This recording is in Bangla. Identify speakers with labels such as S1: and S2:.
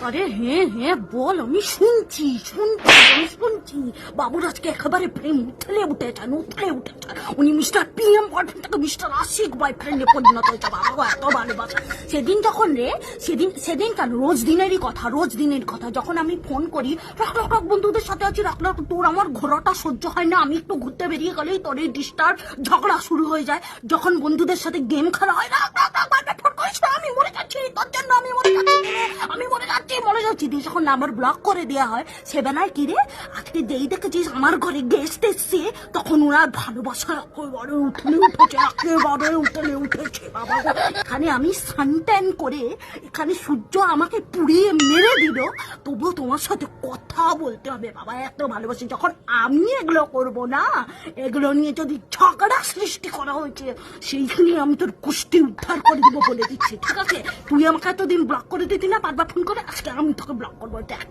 S1: আরে হ্যাঁ হ্যাঁ বল, আমি শুনছি বাবুর আজকে একেবারে প্রেম উঠলে উঠেছে। উনি মিস্টার PM বয়ফ্রেন্ড থেকে মিস্টার আশিক বয়ফ্রেন্ডে পরিণত হয়েছে। বাবা এত ভালোবাসা। সেদিন যখন রে সেদিন কেন রোজ দিনেরই কথা যখন আমি ফোন করি, রাখ বন্ধুদের সাথে আছি, রাখ তোর আমার ঘোরাটা সহ্য হয় না, আমি একটু ঘুরতে বেরিয়ে গেলেই তোর এই ডিস্টার্ব ঝগড়া শুরু হয়ে যায়। যখন বন্ধুদের সাথে গেম খেলা হয়, আমি মরে যাচ্ছি তোর জন্য, আমি মরে যাচ্ছি দিয়ে যখন নাম্বার ব্লক করে দেওয়া হয়, সে বেলায় কি রে আজকে যেই দেখেছিস আমার ঘরে গেস্ট এসছে, তখন ওনার ভালোবাসা একেবারে উঠলে উঠেছে বাবা। এখানে আমি সানট্যান করে, এখানে সূর্য আমাকে পুড়িয়ে মেরে দিল, তবুও তোমার সাথে কথা বলতে হবে বাবা, এত ভালোবাসি। যখন আমি এগুলো করবো না, এগুলো নিয়ে যদি ঝগড়া সৃষ্টি করা হয়েছে, সেইখানে আমি তোর কুষ্টি উদ্ধার করে দিব বলে দিচ্ছি, ঠিক আছে? তুই আমাকে এতদিন ব্লক করে দিতি না, বারবার ফোন করে, আজকে আমি তোকে ব্লক করবো, দেখ।